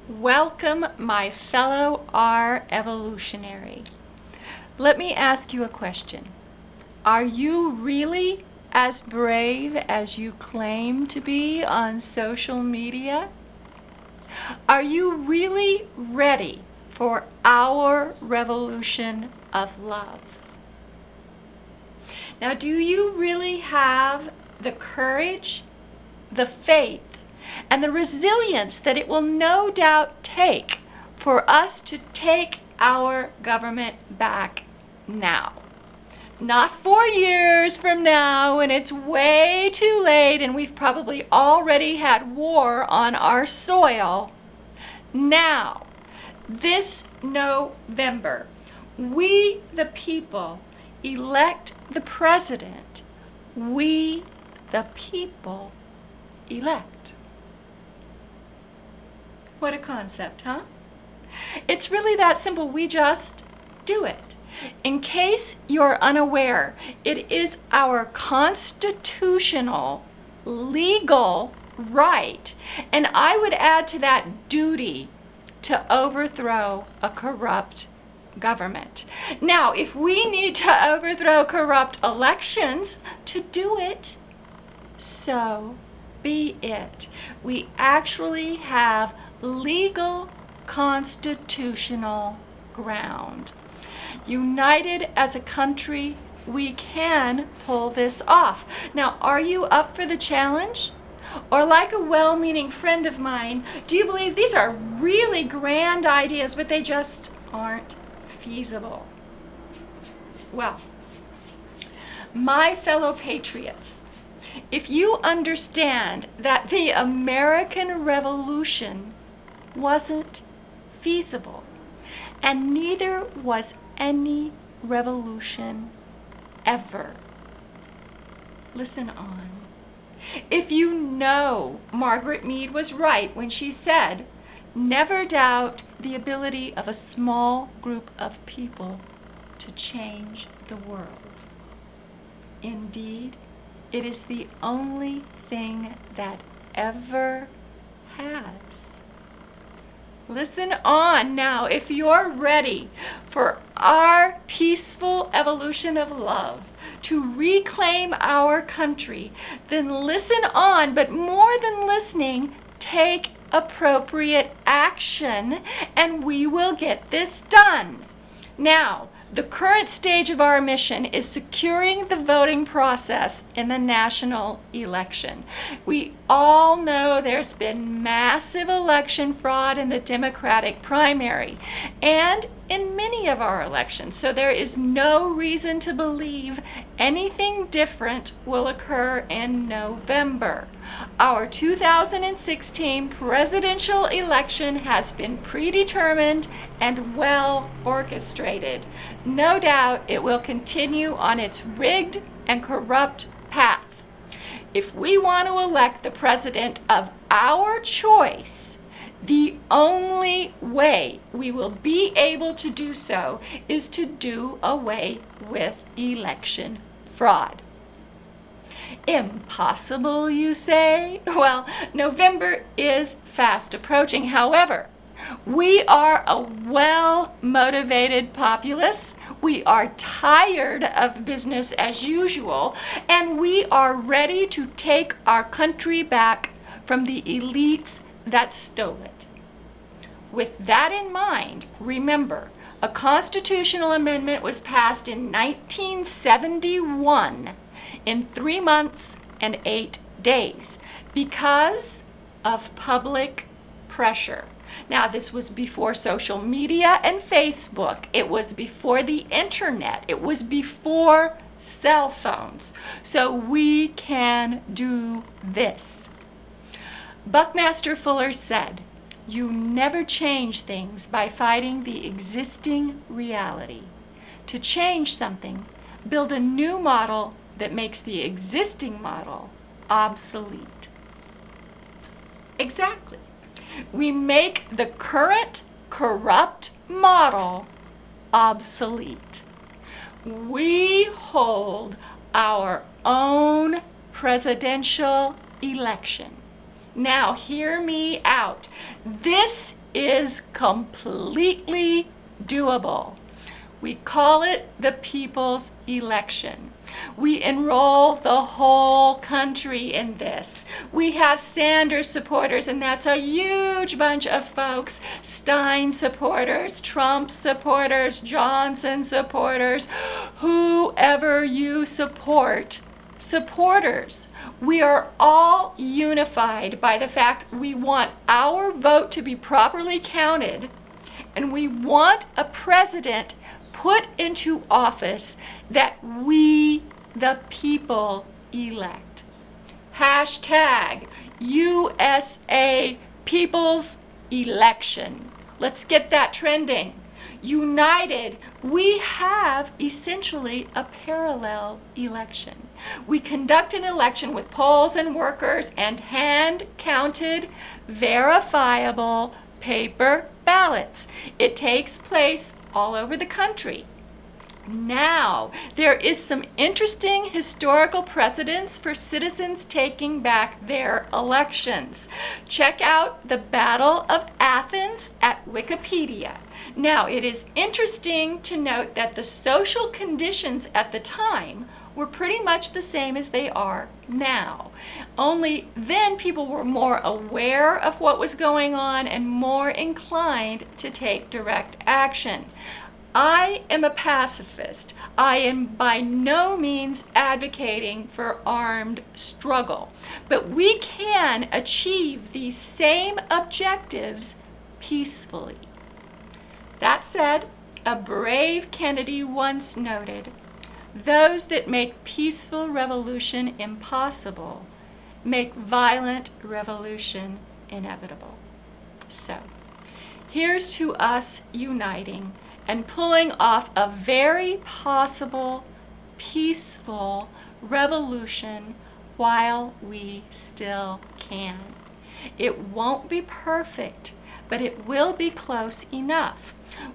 Welcome, my fellow R evolutionary. Let me ask you a question. Are you really as brave as you claim to be on social media? Are you really ready for our revolution of love? Now, do you really have the courage, the faith, and the resilience that it will no doubt take for us to take our government back now? Not 4 years from now when it's way too late and we've probably already had war on our soil. Now, this November, we the people elect the president. We the people elect. What a concept, huh? It's really that simple. We just do it. In case you're unaware, it is our constitutional, legal right, and I would add to that duty, to overthrow a corrupt government. Now, if we need to overthrow corrupt elections to do it, so be it. We actually have legal constitutional ground. United as a country, we can pull this off. Now, are you up for the challenge? Or, like a well-meaning friend of mine, do you believe these are really grand ideas, but they just aren't feasible? Well, my fellow patriots, if you understand that the American Revolution wasn't feasible, and neither was any revolution ever, listen on. If you know Margaret Mead was right when she said, never doubt the ability of a small group of people to change the world. Indeed, it is the only thing that ever has. Listen on now. If you're ready for our peaceful evolution of love to reclaim our country, then listen on, but more than listening, take appropriate action, and we will get this done. Now, the current stage of our mission is securing the voting process in the national election. We all know there's been massive election fraud in the Democratic primary and in many of our elections, so there is no reason to believe anything different will occur in November. Our 2016 presidential election has been predetermined and well orchestrated. No doubt it will continue on its rigged and corrupt path. If we want to elect the president of our choice, the only way we will be able to do so is to do away with election fraud. Impossible, you say? Well, November is fast approaching. However, we are a well-motivated populace. We are tired of business as usual, and we are ready to take our country back from the elites that stole it. With that in mind, remember, a constitutional amendment was passed in 1971 in 3 months and 8 days because of public pressure. Now, this was before social media and Facebook. It was before the internet. It was before cell phones. So we can do this. Buckmaster Fuller said, "You never change things by fighting the existing reality. To change something, build a new model that makes the existing model obsolete." Exactly. We make the current corrupt model obsolete. We hold our own presidential election. Now, hear me out. This is completely doable. We call it the people's election. We enroll the whole country in this. We have Sanders supporters, and that's a huge bunch of folks. Stein supporters, Trump supporters, Johnson supporters, whoever you support, supporters. We are all unified by the fact we want our vote to be properly counted, and we want a president put into office that we, the people, elect. Hashtag USA People's Election. Let's get that trending. United, we have essentially a parallel election. We conduct an election with polls and workers and hand-counted, verifiable paper ballots. It takes place all over the country. Now, there is some interesting historical precedents for citizens taking back their elections. Check out the Battle of Athens at Wikipedia. Now, it is interesting to note that the social conditions at the time were pretty much the same as they are now. Only then people were more aware of what was going on and more inclined to take direct action. I am a pacifist. I am by no means advocating for armed struggle, but we can achieve these same objectives peacefully. That said, a brave Kennedy once noted, "Those that make peaceful revolution impossible make violent revolution inevitable." So, here's to us uniting and pulling off a very possible, peaceful revolution while we still can. It won't be perfect, but it will be close enough.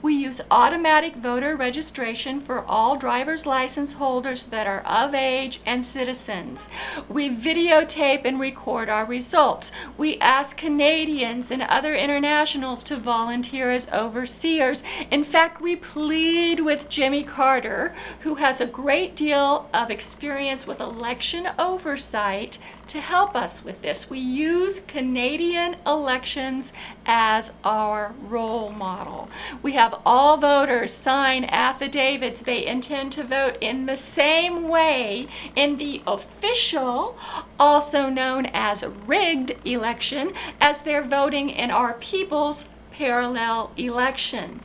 We use automatic voter registration for all driver's license holders that are of age and citizens. We videotape and record our results. We ask Canadians and other internationals to volunteer as overseers. In fact, we plead with Jimmy Carter, who has a great deal of experience with election oversight, to help us with this. We use Canadian elections as our role model. We have all voters sign affidavits they intend to vote in the same way in the official, also known as rigged election, as they're voting in our people's parallel election.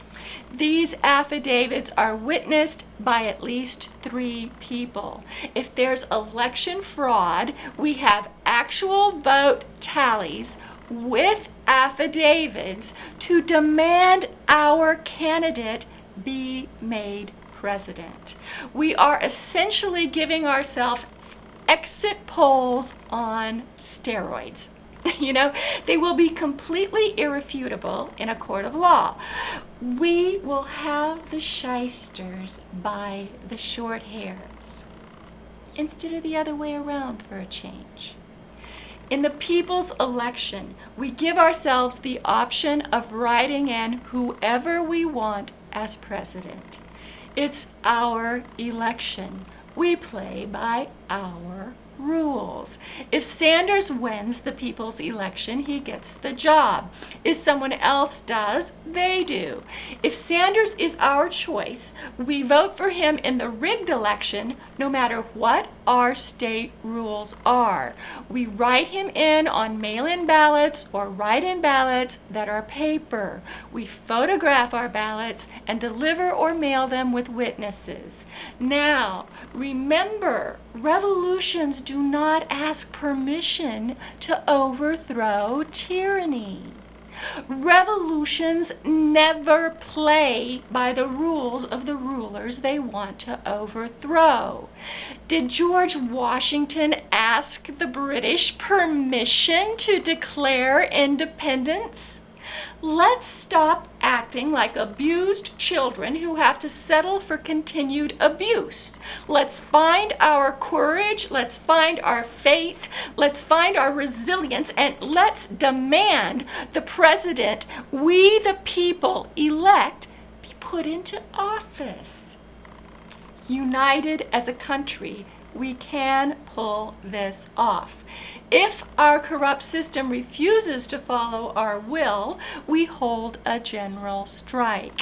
These affidavits are witnessed by at least 3 people. If there's election fraud, we have actual vote tallies with affidavits to demand our candidate be made president. We are essentially giving ourselves exit polls on steroids. You know, they will be completely irrefutable in a court of law. We will have the shysters by the short hairs instead of the other way around for a change. In the people's election, we give ourselves the option of writing in whoever we want as president. It's our election. We play by our rules. If Sanders wins the people's election, he gets the job. If someone else does, they do. If Sanders is our choice, we vote for him in the rigged election, no matter what our state rules are. We write him in on mail-in ballots or write-in ballots that are paper. We photograph our ballots and deliver or mail them with witnesses. Now, remember, revolutions do not ask permission to overthrow tyranny. Revolutions never play by the rules of the rulers they want to overthrow. Did George Washington ask the British permission to declare independence? Let's stop acting like abused children who have to settle for continued abuse. Let's find our courage, let's find our faith, let's find our resilience, and let's demand the president we the people elect be put into office. United as a country, we can pull this off. If our corrupt system refuses to follow our will, we hold a general strike.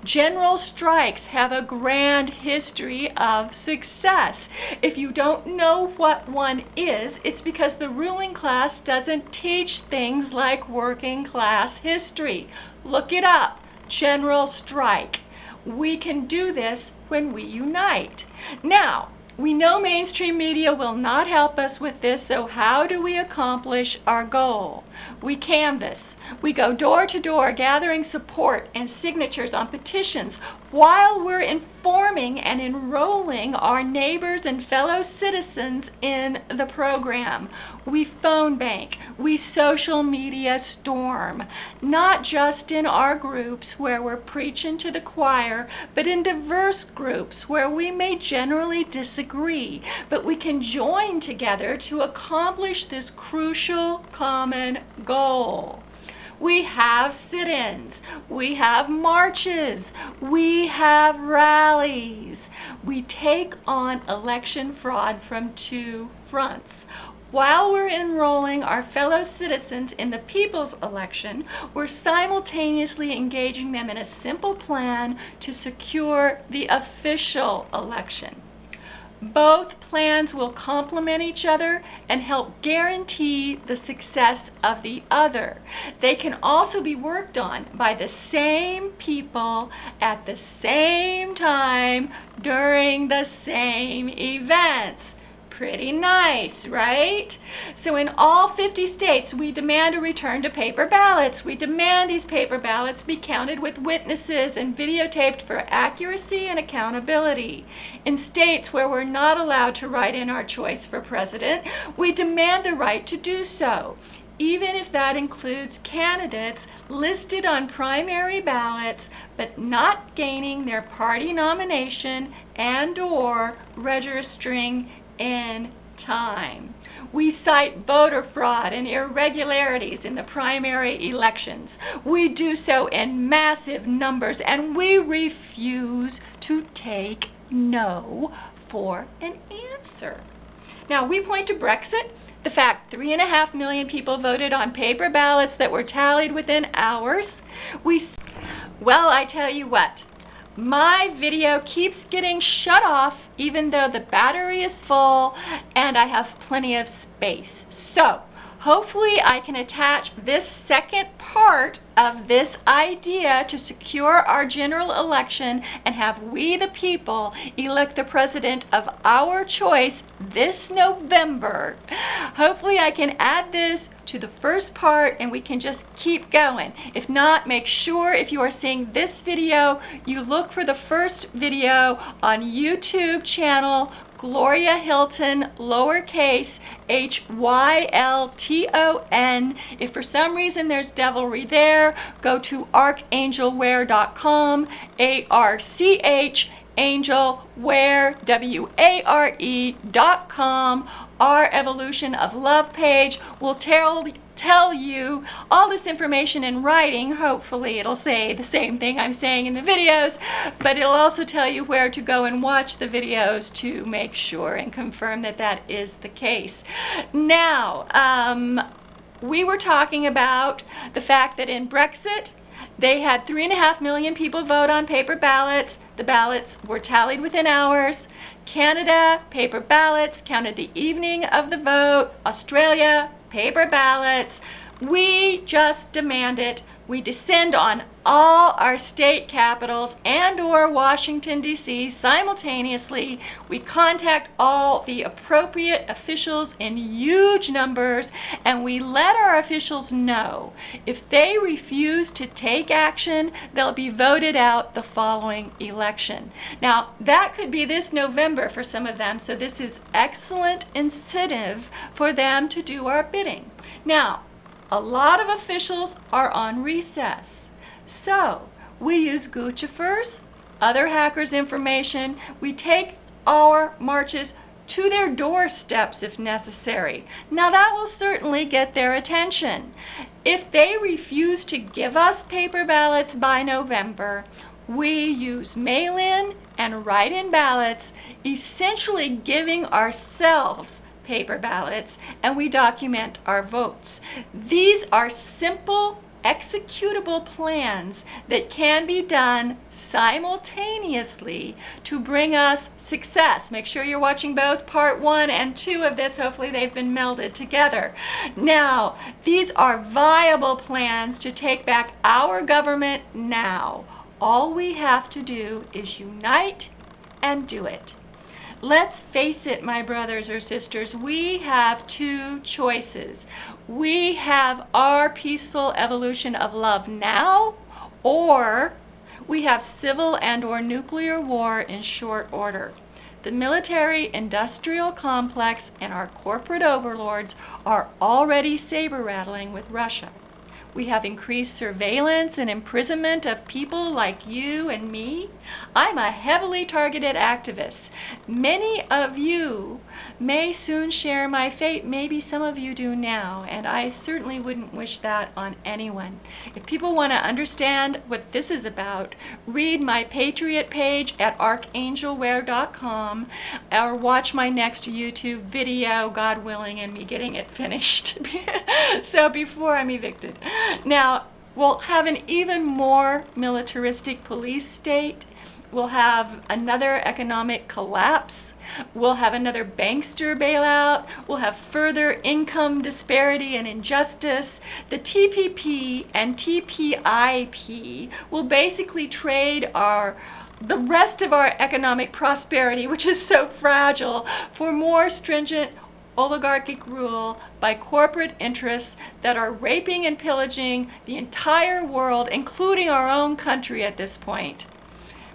General strikes have a grand history of success. If you don't know what one is, it's because the ruling class doesn't teach things like working class history. Look it up. General strike. We can do this when we unite. Now, we know mainstream media will not help us with this, so how do we accomplish our goal? We canvass. We go door to door gathering support and signatures on petitions while we're informing and enrolling our neighbors and fellow citizens in the program. We phone bank. We social media storm. Not just in our groups where we're preaching to the choir, but in diverse groups where we may generally disagree, but we can join together to accomplish this crucial common goal. We have sit-ins, we have marches, we have rallies. We take on election fraud from two fronts. While we're enrolling our fellow citizens in the people's election, we're simultaneously engaging them in a simple plan to secure the official election. Both plans will complement each other and help guarantee the success of the other. They can also be worked on by the same people at the same time during the same events. Pretty nice, right? So in all 50 states, we demand a return to paper ballots. We demand these paper ballots be counted with witnesses and videotaped for accuracy and accountability. In states where we're not allowed to write in our choice for president, we demand the right to do so, even if that includes candidates listed on primary ballots but not gaining their party nomination and/or registering in time. We cite voter fraud and irregularities in the primary elections. We do so in massive numbers, and we refuse to take no for an answer. Now, we point to Brexit, the fact 3.5 million people voted on paper ballots that were tallied within hours. Well, I tell you what. My video keeps getting shut off even though the battery is full and I have plenty of space. So, hopefully I can attach this second part of this idea to secure our general election and have we the people elect the president of our choice this November. Hopefully I can add this to the first part and we can just keep going. If not, make sure if you are seeing this video, you look for the first video on YouTube channel Gloria Hilton, lowercase Hylton. If for some reason there's devilry there, go to archangelware.com, ARCHangelware.com. Our Evolution of Love page will tell you all this information in writing. Hopefully it'll say the same thing I'm saying in the videos, but it'll also tell you where to go and watch the videos to make sure and confirm that that is the case. Now, we were talking about the fact that in Brexit, they had 3.5 million people vote on paper ballots. The ballots were tallied within hours. Canada, paper ballots counted the evening of the vote. Australia, paper ballots. We just demand it. We descend on all our state capitals and/or Washington, D.C. simultaneously. We contact all the appropriate officials in huge numbers, and we let our officials know if they refuse to take action, they'll be voted out the following election. Now, that could be this November for some of them, so this is excellent incentive for them to do our bidding. Now, a lot of officials are on recess. So, we use Guccifer's, other hackers' information. We take our marches to their doorsteps if necessary. Now that will certainly get their attention. If they refuse to give us paper ballots by November, we use mail-in and write-in ballots, essentially giving ourselves paper ballots, and we document our votes. These are simple, executable plans that can be done simultaneously to bring us success. Make sure you're watching both part 1 and 2 of this. Hopefully they've been melded together. Now, these are viable plans to take back our government now. All we have to do is unite and do it. Let's face it, my brothers or sisters, we have two choices. We have our peaceful evolution of love now, or we have civil and or nuclear war in short order. The military-industrial complex and our corporate overlords are already saber-rattling with Russia. We have increased surveillance and imprisonment of people like you and me. I'm a heavily targeted activist. Many of you may soon share my fate. Maybe some of you do now, and I certainly wouldn't wish that on anyone. If people want to understand what this is about, read my Patriot page at archangelware.com or watch my next YouTube video, God willing, and me getting it finished. So before I'm evicted. Now, we'll have an even more militaristic police state. We'll have another economic collapse. We'll have another bankster bailout. We'll have further income disparity and injustice. The TPP and TPIP will basically trade the rest of our economic prosperity, which is so fragile, for more stringent oligarchic rule by corporate interests that are raping and pillaging the entire world, including our own country at this point.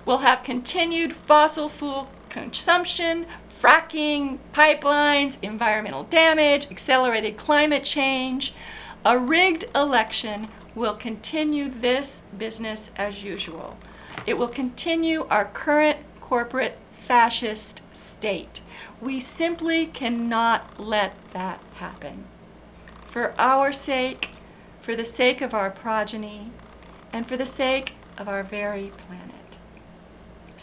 We'll have continued fossil fuel consumption, fracking, pipelines, environmental damage, accelerated climate change. A rigged election will continue this business as usual. It will continue our current corporate fascist state. We simply cannot let that happen. For our sake, for the sake of our progeny, and for the sake of our very planet.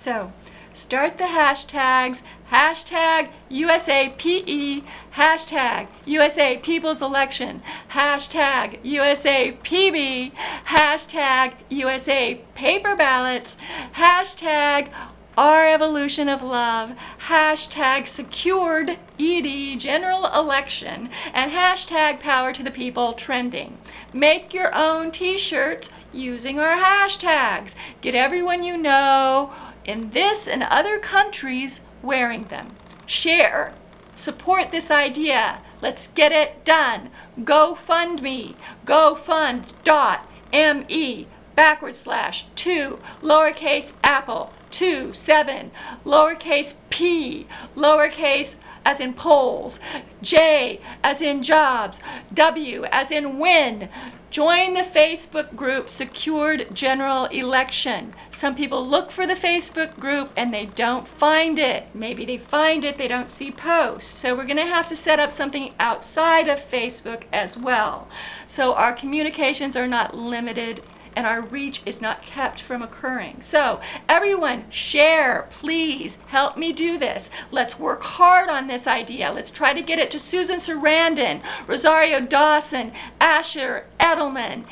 So, start the hashtags, hashtag USAPE, hashtag USA People's Election, hashtag USAPB, hashtag USA Paper Ballots, hashtag Our Evolution of Love, hashtag Secured ED General Election, and hashtag Power to the People trending. Make your own t-shirts using our hashtags. Get everyone you know in this and other countries wearing them. Share. Support this idea. Let's get it done. GoFundMe. GoFund.me/2 lowercase apple 27 lowercase p lowercase as in polls, J as in jobs, W as in win. Join the Facebook group Secured General Election. Some people look for the Facebook group and they don't find it. Maybe they find it, they don't see posts. So we're going to have to set up something outside of Facebook as well. So our communications are not limited and our reach is not kept from occurring. So, everyone, share, please, help me do this. Let's work hard on this idea. Let's try to get it to Susan Sarandon, Rosario Dawson, Asher Edelman,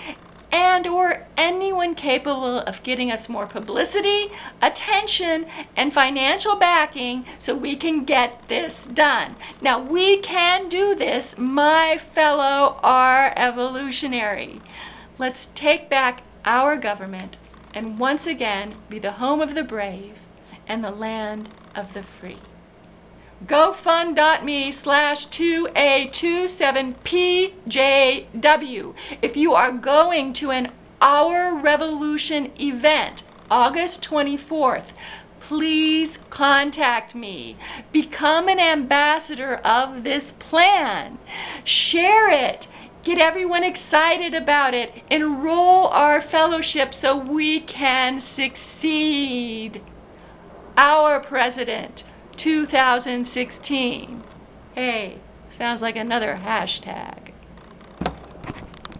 and or anyone capable of getting us more publicity, attention, and financial backing so we can get this done. Now, we can do this, my fellow R-evolutionary. Let's take back our government and once again be the home of the brave and the land of the free. GoFund.me/2A27PJW. If you are going to an Our Revolution event, August 24th, please contact me. Become an ambassador of this plan. Share it. Get everyone excited about it. Enroll our fellowship so we can succeed. Our president, 2016. Hey, sounds like another hashtag.